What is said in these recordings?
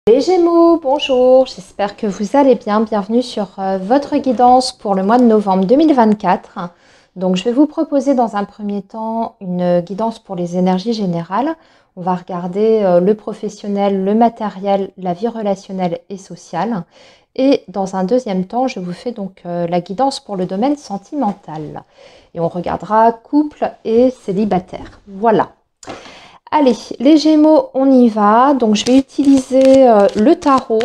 Les Gémeaux, bonjour, j'espère que vous allez bien. Bienvenue sur votre guidance pour le mois de novembre 2024. Donc je vais vous proposer dans un premier temps une guidance pour les énergies générales. On va regarder le professionnel, le matériel, la vie relationnelle et sociale. Et dans un deuxième temps, je vous fais donc la guidance pour le domaine sentimental. Et on regardera couple et célibataire. Voilà. Allez, les Gémeaux, on y va. Donc, je vais utiliser le tarot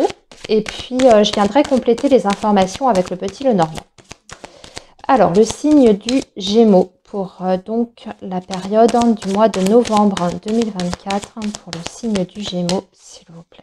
et puis je viendrai compléter les informations avec le petit Lenormand. Alors, le signe du Gémeaux pour donc la période du mois de novembre 2024 pour le signe du Gémeaux, s'il vous plaît.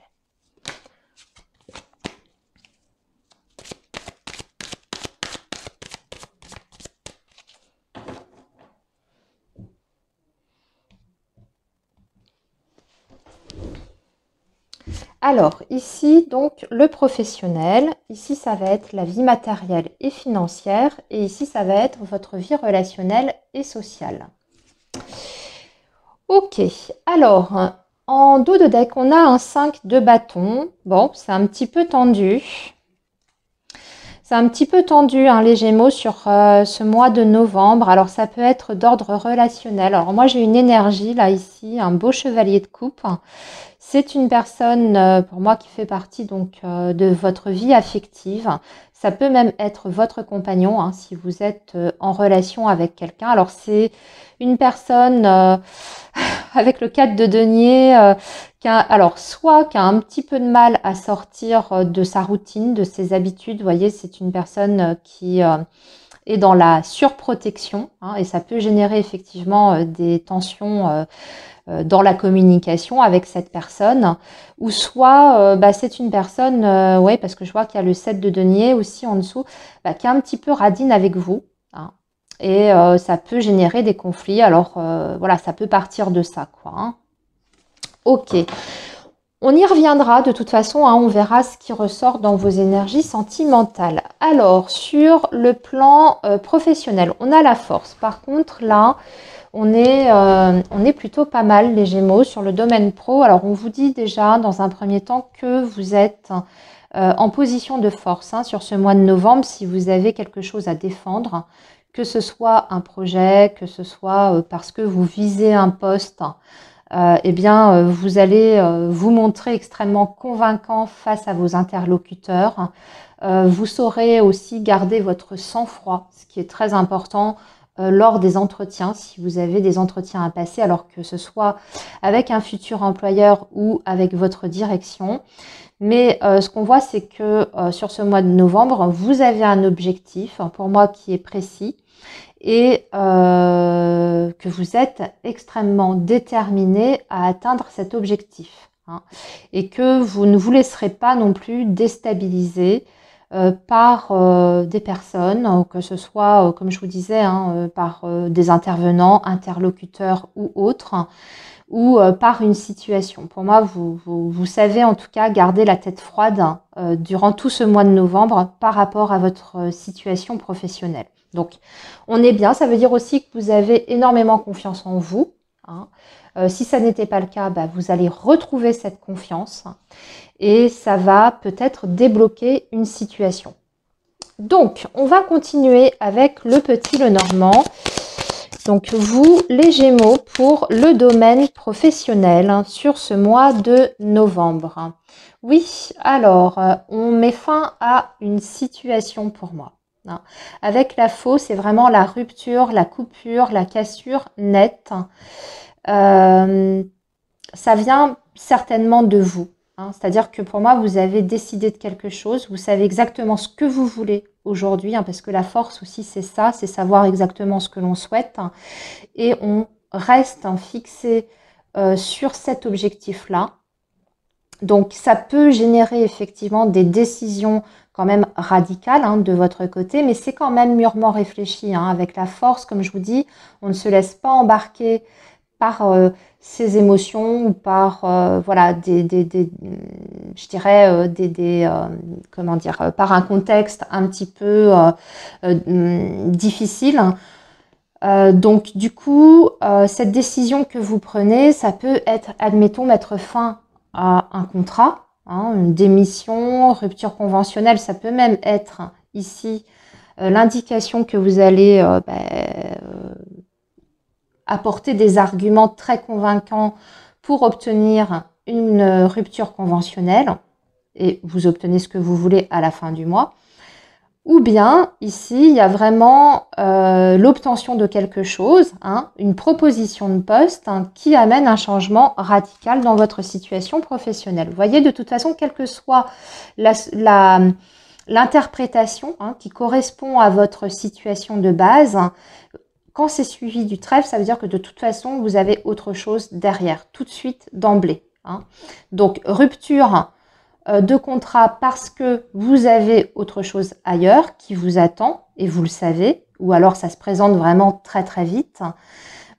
Alors, ici, donc, le professionnel. Ici, ça va être la vie matérielle et financière. Et ici, ça va être votre vie relationnelle et sociale. Ok, alors, en dos de deck, on a un 5 de bâton. Bon, c'est un petit peu tendu. C'est un petit peu tendu, hein, les Gémeaux, sur ce mois de novembre. Alors, ça peut être d'ordre relationnel. Alors, moi, j'ai une énergie, là, ici, un beau chevalier de coupe. C'est une personne, pour moi, qui fait partie donc de votre vie affective. Ça peut même être votre compagnon, hein, si vous êtes en relation avec quelqu'un. Alors, c'est une personne avec le 4 de denier alors, soit qui a un petit peu de mal à sortir de sa routine, de ses habitudes. Vous voyez, c'est une personne qui est dans la surprotection, hein, et ça peut générer effectivement des tensions dans la communication avec cette personne, ou soit c'est une personne, ouais, parce que je vois qu'il y a le 7 de denier aussi en dessous, qui est un petit peu radine avec vous, hein, et ça peut générer des conflits. Alors voilà, ça peut partir de ça, quoi, hein. Ok, on y reviendra de toute façon, hein, on verra ce qui ressort dans vos énergies sentimentales. Alors, sur le plan professionnel, on a la force. Par contre, là, on est plutôt pas mal, les Gémeaux, sur le domaine pro. Alors, on vous dit déjà, dans un premier temps, que vous êtes en position de force, hein, sur ce mois de novembre, si vous avez quelque chose à défendre, que ce soit un projet, que ce soit parce que vous visez un poste, eh bien, vous allez vous montrer extrêmement convaincant face à vos interlocuteurs. Vous saurez aussi garder votre sang-froid, ce qui est très important lors des entretiens, si vous avez des entretiens à passer, alors que ce soit avec un futur employeur ou avec votre direction. Mais ce qu'on voit, c'est que sur ce mois de novembre, vous avez un objectif, pour moi, qui est précis, et que vous êtes extrêmement déterminé à atteindre cet objectif, hein, et que vous ne vous laisserez pas non plus déstabiliser par des personnes, que ce soit, comme je vous disais, hein, par des intervenants, interlocuteurs ou autres, ou par une situation. Pour moi, vous savez en tout cas garder la tête froide durant tout ce mois de novembre par rapport à votre situation professionnelle. Donc, on est bien. Ça veut dire aussi que vous avez énormément confiance en vous, hein. Si ça n'était pas le cas, vous allez retrouver cette confiance et ça va peut-être débloquer une situation. Donc, on va continuer avec le petit Lenormand. Donc, vous, les Gémeaux, pour le domaine professionnel, hein, sur ce mois de novembre. Oui, alors, on met fin à une situation pour moi. Avec la faux, c'est vraiment la rupture, la coupure, la cassure nette. Ça vient certainement de vous, hein. C'est-à-dire que pour moi, vous avez décidé de quelque chose, vous savez exactement ce que vous voulez aujourd'hui, hein, parce que la force aussi, c'est ça, c'est savoir exactement ce que l'on souhaite, hein, et on reste fixé sur cet objectif-là. Donc, ça peut générer effectivement des décisions quand même radicales, hein, de votre côté, mais c'est quand même mûrement réfléchi, hein. Avec la force, comme je vous dis, on ne se laisse pas embarquer par ses émotions ou par voilà je dirais comment dire, par un contexte un petit peu difficile. Donc du coup, cette décision que vous prenez, ça peut être, admettons, mettre fin à un contrat, hein, une démission, rupture conventionnelle, ça peut même être ici l'indication que vous allez apporter des arguments très convaincants pour obtenir une rupture conventionnelle et vous obtenez ce que vous voulez à la fin du mois. Ou bien, ici, il y a vraiment l'obtention de quelque chose, hein, une proposition de poste hein, qui amène un changement radical dans votre situation professionnelle. Vous voyez, de toute façon, quelle que soit l'interprétation hein, qui correspond à votre situation de base, hein, quand c'est suivi du trèfle, ça veut dire que de toute façon, vous avez autre chose derrière, tout de suite, d'emblée. Hein. Donc, rupture de contrat parce que vous avez autre chose ailleurs qui vous attend et vous le savez, ou alors ça se présente vraiment très très vite,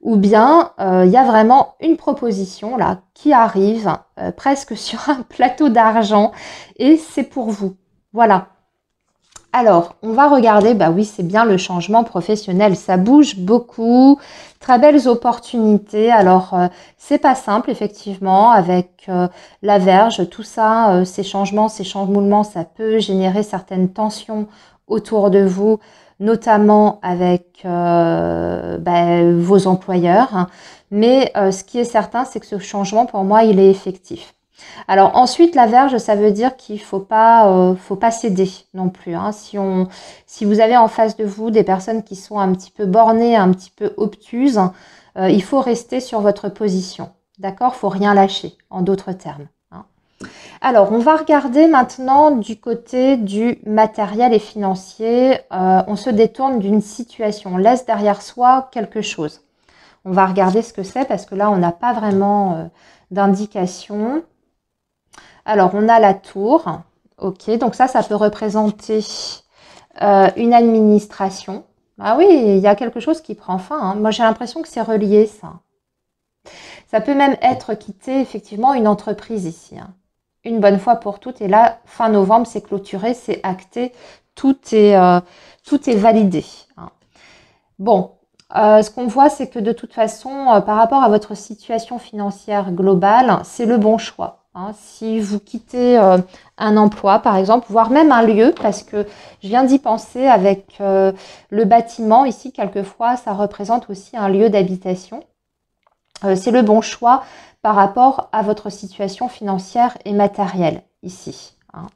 ou bien il y a vraiment une proposition là qui arrive presque sur un plateau d'argent et c'est pour vous. Voilà. Alors, on va regarder, bah oui, c'est bien le changement professionnel, ça bouge beaucoup, très belles opportunités. Alors, c'est pas simple, effectivement, avec la Vierge, tout ça, ces changements, ces chamboulements, ça peut générer certaines tensions autour de vous, notamment avec vos employeurs. Hein. Mais ce qui est certain, c'est que ce changement, pour moi, il est effectif. Alors ensuite, la Vierge, ça veut dire qu'il faut pas céder non plus. Hein. Si vous avez en face de vous des personnes qui sont un petit peu bornées, un petit peu obtuses, il faut rester sur votre position. D'accord? Faut rien lâcher, en d'autres termes. Hein. Alors, on va regarder maintenant du côté du matériel et financier. On se détourne d'une situation, on laisse derrière soi quelque chose. On va regarder ce que c'est parce que là, on n'a pas vraiment d'indication. Alors, on a la tour. Ok, donc ça peut représenter une administration. Ah oui, il y a quelque chose qui prend fin. Hein. Moi, j'ai l'impression que c'est relié, ça. Ça peut même être quitter, effectivement, une entreprise ici. Hein. Une bonne fois pour toutes. Et là, fin novembre, c'est clôturé, c'est acté. Tout est validé. Hein. Bon, ce qu'on voit, c'est que de toute façon, par rapport à votre situation financière globale, c'est le bon choix. Hein, si vous quittez un emploi, par exemple, voire même un lieu, parce que je viens d'y penser avec le bâtiment, ici, quelquefois, ça représente aussi un lieu d'habitation. C'est le bon choix par rapport à votre situation financière et matérielle, ici. Hein.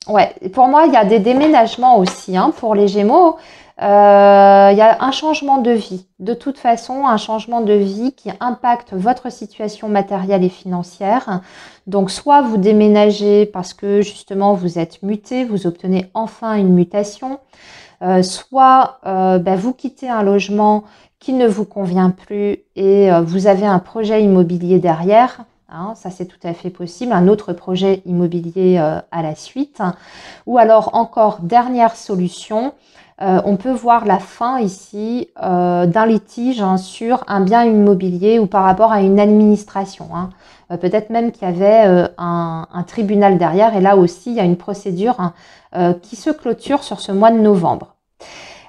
Ouais, pour moi, il y a des déménagements aussi hein, pour les Gémeaux. Il y a un changement de vie. De toute façon, un changement de vie qui impacte votre situation matérielle et financière. Donc, soit vous déménagez parce que justement vous êtes muté, vous obtenez enfin une mutation. Soit vous quittez un logement qui ne vous convient plus et vous avez un projet immobilier derrière. Hein, ça, c'est tout à fait possible. Un autre projet immobilier à la suite. Ou alors, encore, dernière solution, on peut voir la fin ici d'un litige hein, sur un bien immobilier ou par rapport à une administration. Hein. Peut-être même qu'il y avait un tribunal derrière et là aussi, il y a une procédure hein, qui se clôture sur ce mois de novembre.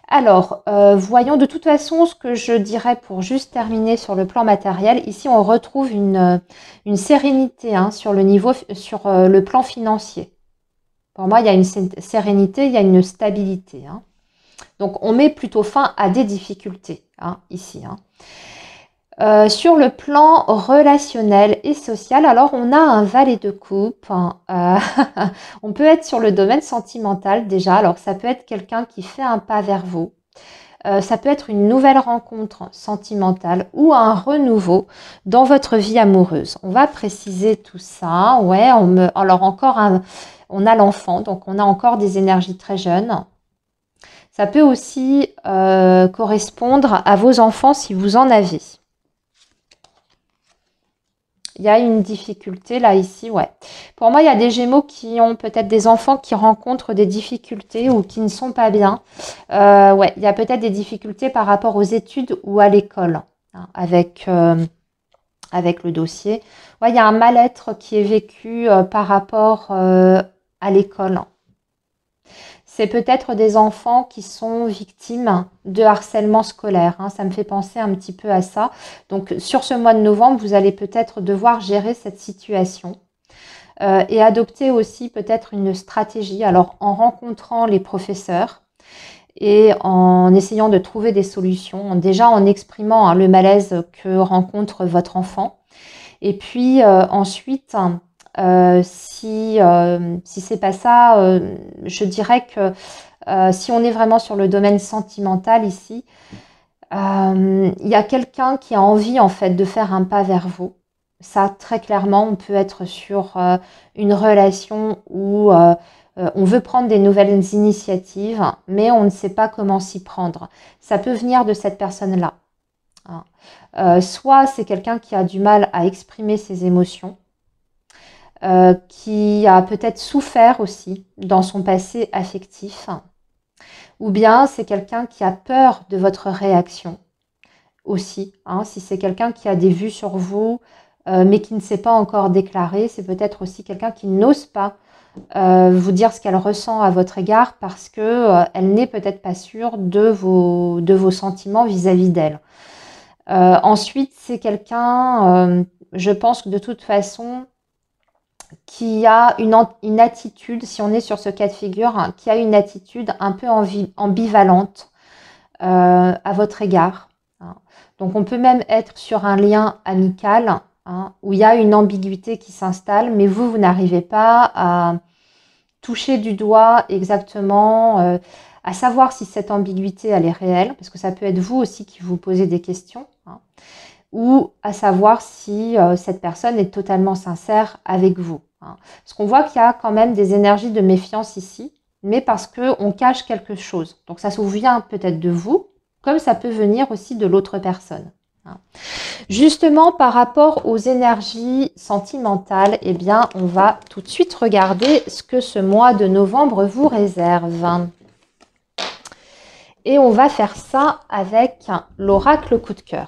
Alors, voyons de toute façon ce que je dirais pour juste terminer sur le plan matériel. Ici, on retrouve une sérénité hein, sur le plan financier. Pour moi, il y a une sérénité, il y a une stabilité. Hein. Donc, on met plutôt fin à des difficultés hein, ici. Hein. Sur le plan relationnel et social, alors on a un valet de coupe. Hein, on peut être sur le domaine sentimental déjà. Alors ça peut être quelqu'un qui fait un pas vers vous. Ça peut être une nouvelle rencontre sentimentale ou un renouveau dans votre vie amoureuse. On va préciser tout ça. Ouais, alors encore on a l'enfant, donc on a encore des énergies très jeunes. Ça peut aussi correspondre à vos enfants si vous en avez. Il y a une difficulté là, ici, ouais. Pour moi, il y a des Gémeaux qui ont peut-être des enfants qui rencontrent des difficultés ou qui ne sont pas bien. Ouais, il y a peut-être des difficultés par rapport aux études ou à l'école hein, avec le dossier. Ouais, il y a un mal-être qui est vécu par rapport à l'école. C'est peut-être des enfants qui sont victimes de harcèlement scolaire, hein. Ça me fait penser un petit peu à ça. Donc, sur ce mois de novembre, vous allez peut-être devoir gérer cette situation. Et adopter aussi peut-être une stratégie, alors en rencontrant les professeurs et en essayant de trouver des solutions, déjà en exprimant le malaise que rencontre votre enfant. Et puis ensuite, si c'est pas ça, je dirais que si on est vraiment sur le domaine sentimental ici, il y a quelqu'un qui a envie en fait de faire un pas vers vous. Ça, très clairement, on peut être sur une relation où on veut prendre des nouvelles initiatives, mais on ne sait pas comment s'y prendre. Ça peut venir de cette personne-là, hein. Soit c'est quelqu'un qui a du mal à exprimer ses émotions, qui a peut-être souffert aussi dans son passé affectif, ou bien c'est quelqu'un qui a peur de votre réaction aussi, hein. Si c'est quelqu'un qui a des vues sur vous, mais qui ne s'est pas encore déclaré, c'est peut-être aussi quelqu'un qui n'ose pas vous dire ce qu'elle ressent à votre égard parce que elle n'est peut-être pas sûre de vos sentiments vis-à-vis d'elle. Ensuite, c'est quelqu'un, je pense que de toute façon, qui a une attitude, si on est sur ce cas de figure, hein, qui a une attitude un peu ambivalente à votre égard, hein. Donc on peut même être sur un lien amical, hein, où il y a une ambiguïté qui s'installe, mais vous n'arrivez pas à toucher du doigt exactement, à savoir si cette ambiguïté elle est réelle, parce que ça peut être vous aussi qui vous posez des questions, hein, ou à savoir si cette personne est totalement sincère avec vous, hein. Parce qu'on voit qu'il y a quand même des énergies de méfiance ici, mais parce qu'on cache quelque chose. Donc ça se vient peut-être de vous, comme ça peut venir aussi de l'autre personne, hein. Justement, par rapport aux énergies sentimentales, eh bien, on va tout de suite regarder ce que ce mois de novembre vous réserve. Et on va faire ça avec l'oracle coup de cœur.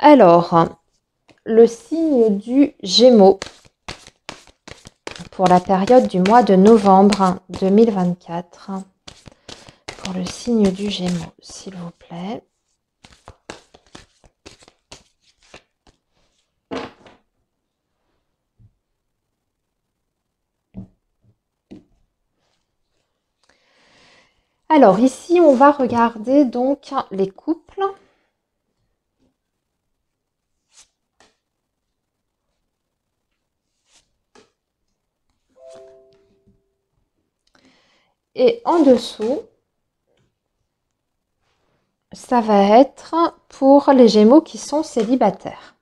Alors, le signe du Gémeaux pour la période du mois de novembre 2024. Pour le signe du Gémeaux, s'il vous plaît. Alors ici, on va regarder donc les couples. Et en dessous, ça va être pour les Gémeaux qui sont célibataires.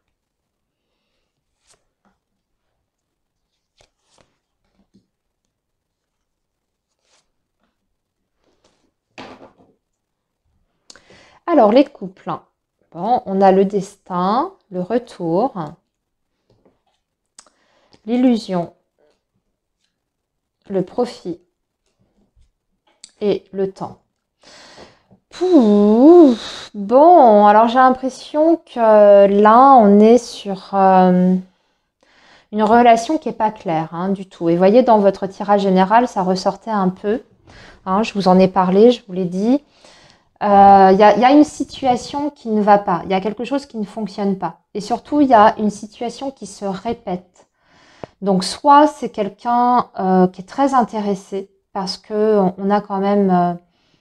Alors, les couples. Bon, on a le destin, le retour, l'illusion, le profit et le temps. Pouf, bon, alors j'ai l'impression que là, on est sur une relation qui n'est pas claire, hein, du tout. Et voyez, dans votre tirage général, ça ressortait un peu, hein, je vous en ai parlé, je vous l'ai dit. Il y a une situation qui ne va pas, il y a quelque chose qui ne fonctionne pas. Et surtout, il y a une situation qui se répète. Donc, soit c'est quelqu'un qui est très intéressé parce qu'on a quand même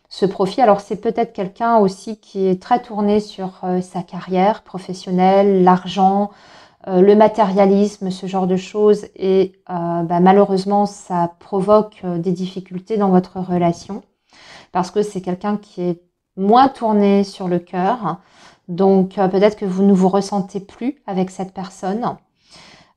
ce profil. Alors, c'est peut-être quelqu'un aussi qui est très tourné sur sa carrière professionnelle, l'argent, le matérialisme, ce genre de choses. Et malheureusement, ça provoque des difficultés dans votre relation parce que c'est quelqu'un qui est moins tourné sur le cœur. Donc, peut-être que vous ne vous ressentez plus avec cette personne.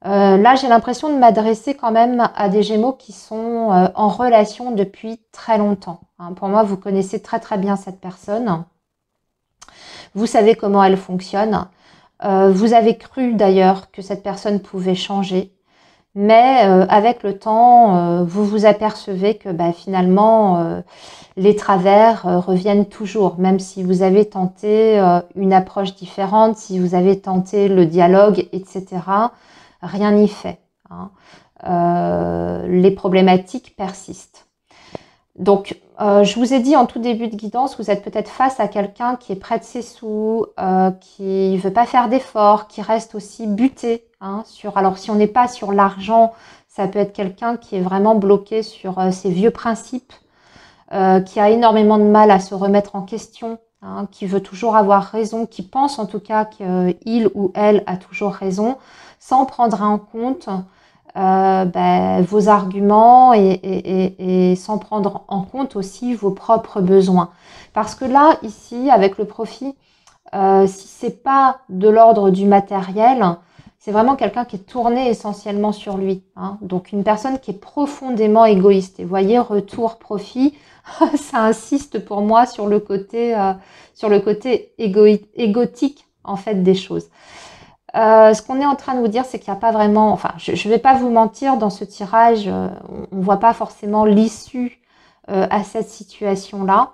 Là, j'ai l'impression de m'adresser quand même à des Gémeaux qui sont en relation depuis très longtemps, hein. Pour moi, vous connaissez très très bien cette personne. Vous savez comment elle fonctionne. Vous avez cru d'ailleurs que cette personne pouvait changer. Mais avec le temps, vous vous apercevez que finalement, les travers reviennent toujours. Même si vous avez tenté une approche différente, si vous avez tenté le dialogue, etc., rien n'y fait, hein. les problématiques persistent. Donc, je vous ai dit en tout début de guidance, vous êtes peut-être face à quelqu'un qui est près de ses sous, qui ne veut pas faire d'efforts, qui reste aussi buté. Hein, alors, si on n'est pas sur l'argent, ça peut être quelqu'un qui est vraiment bloqué sur ses vieux principes, qui a énormément de mal à se remettre en question, hein, qui veut toujours avoir raison, qui pense en tout cas qu'il ou elle a toujours raison, sans prendre en compte vos arguments et sans prendre en compte aussi vos propres besoins. Parce que là, ici, avec le profit, si c'est pas de l'ordre du matériel, c'est vraiment quelqu'un qui est tourné essentiellement sur lui. Hein. Donc une personne qui est profondément égoïste. Et vous voyez, retour profit, ça insiste pour moi sur le côté égotique en fait des choses. Ce qu'on est en train de vous dire, c'est qu'il n'y a pas vraiment... Enfin, je ne vais pas vous mentir, dans ce tirage, on ne voit pas forcément l'issue à cette situation-là.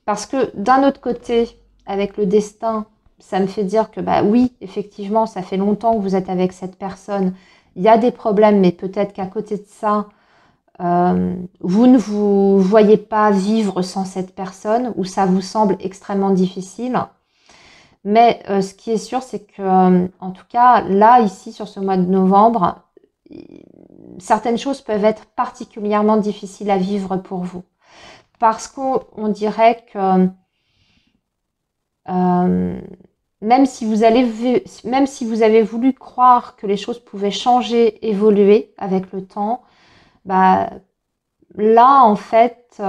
Parce que d'un autre côté, avec le destin, ça me fait dire que bah oui, effectivement, ça fait longtemps que vous êtes avec cette personne. Il y a des problèmes, mais peut-être qu'à côté de ça, vous ne vous voyez pas vivre sans cette personne ou ça vous semble extrêmement difficile. Mais ce qui est sûr, c'est que, en tout cas, là, ici, sur ce mois de novembre, certaines choses peuvent être particulièrement difficiles à vivre pour vous. Parce qu'on dirait que même si vous avez voulu croire que les choses pouvaient changer, évoluer avec le temps, bah, là, en fait,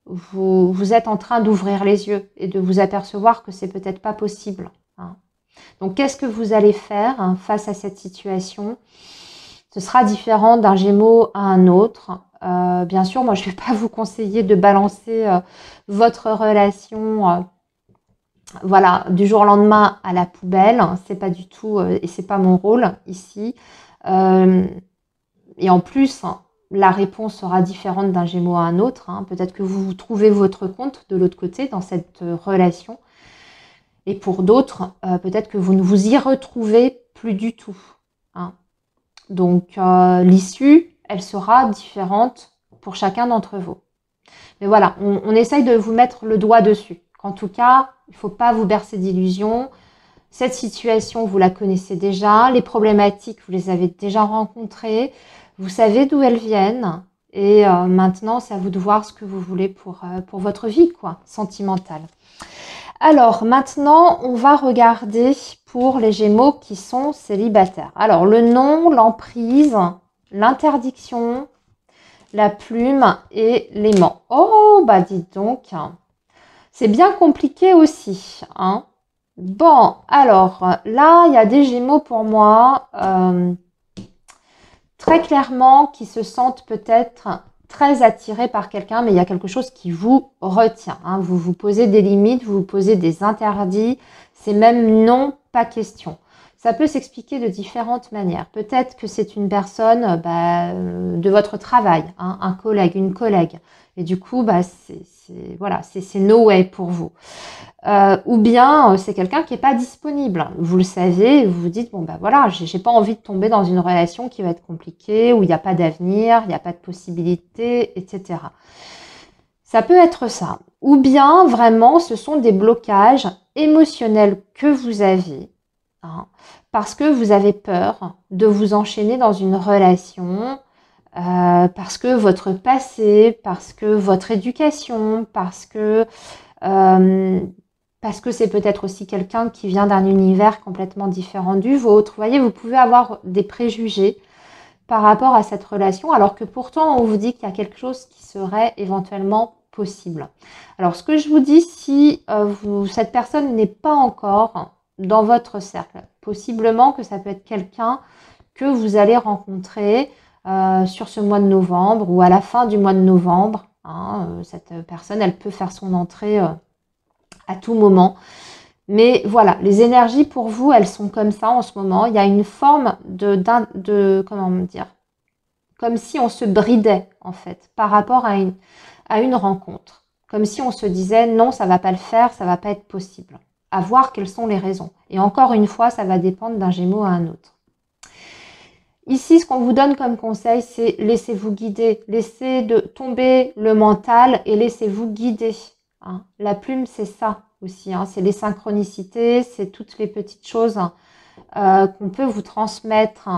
vous êtes en train d'ouvrir les yeux et de vous apercevoir que c'est peut-être pas possible. Hein. Donc, qu'est-ce que vous allez faire face à cette situation? Ce sera différent d'un Gémeaux à un autre. Bien sûr, moi, je ne vais pas vous conseiller de balancer votre relation voilà, du jour au lendemain à la poubelle. C'est pas du tout, et c'est pas mon rôle ici. Et en plus, la réponse sera différente d'un Gémeaux à un autre. Hein. Peut-être que vous trouvez votre compte de l'autre côté dans cette relation. Et pour d'autres, peut-être que vous ne vous y retrouvez plus du tout. Hein. Donc, l'issue, elle sera différente pour chacun d'entre vous. Mais voilà, on essaye de vous mettre le doigt dessus. En tout cas, il ne faut pas vous bercer d'illusions. Cette situation, vous la connaissez déjà. Les problématiques, vous les avez déjà rencontrées. Vous savez d'où elles viennent. Et maintenant, c'est à vous de voir ce que vous voulez pour votre vie, quoi, sentimentale. Alors, maintenant, on va regarder pour les Gémeaux qui sont célibataires. Alors, le nom, l'emprise, l'interdiction, la plume et l'aimant. Oh, bah dites donc, c'est bien compliqué aussi. Hein. Bon, alors, là, il y a des Gémeaux pour moi, très clairement, qui se sentent peut-être très attirés par quelqu'un, mais il y a quelque chose qui vous retient. Hein. Vous vous posez des limites, vous vous posez des interdits, c'est même non, pas question. Ça peut s'expliquer de différentes manières. Peut-être que c'est une personne de votre travail, hein, un collègue, une collègue. Et du coup, c'est no way pour vous. Ou bien c'est quelqu'un qui n'est pas disponible. Vous le savez, vous vous dites, bon ben voilà, j'ai pas envie de tomber dans une relation qui va être compliquée, où il n'y a pas d'avenir, il n'y a pas de possibilité, etc. Ça peut être ça. Ou bien vraiment, ce sont des blocages émotionnels que vous avez. Hein, parce que vous avez peur de vous enchaîner dans une relation, parce que votre passé, parce que votre éducation, parce que c'est peut-être aussi quelqu'un qui vient d'un univers complètement différent du vôtre. Vous voyez, vous pouvez avoir des préjugés par rapport à cette relation, alors que pourtant on vous dit qu'il y a quelque chose qui serait éventuellement possible. Alors ce que je vous dis, si cette personne n'est pas encore dans votre cercle, possiblement que ça peut être quelqu'un que vous allez rencontrer sur ce mois de novembre ou à la fin du mois de novembre. Hein, cette personne, elle peut faire son entrée à tout moment. Mais voilà, les énergies pour vous, elles sont comme ça en ce moment. Il y a une forme comment dire, comme si on se bridait en fait par rapport à une rencontre. Comme si on se disait non, ça va pas le faire, ça va pas être possible. À voir quelles sont les raisons. Et encore une fois, ça va dépendre d'un Gémeaux à un autre. Ici, ce qu'on vous donne comme conseil, c'est laissez-vous guider, laissez de tomber le mental et laissez-vous guider. Hein. La plume, c'est ça aussi, hein. C'est les synchronicités, c'est toutes les petites choses qu'on peut vous transmettre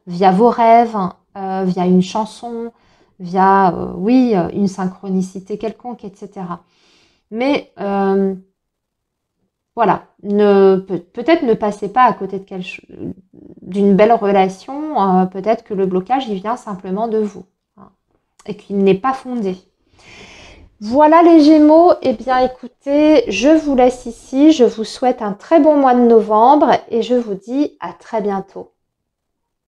via vos rêves, via une chanson, via, oui, une synchronicité quelconque, etc. Mais voilà, peut-être ne passez pas à côté d'une belle relation, peut-être que le blocage, il vient simplement de vous, hein, et qu'il n'est pas fondé. Voilà les Gémeaux, eh bien écoutez, je vous laisse ici, je vous souhaite un très bon mois de novembre et je vous dis à très bientôt.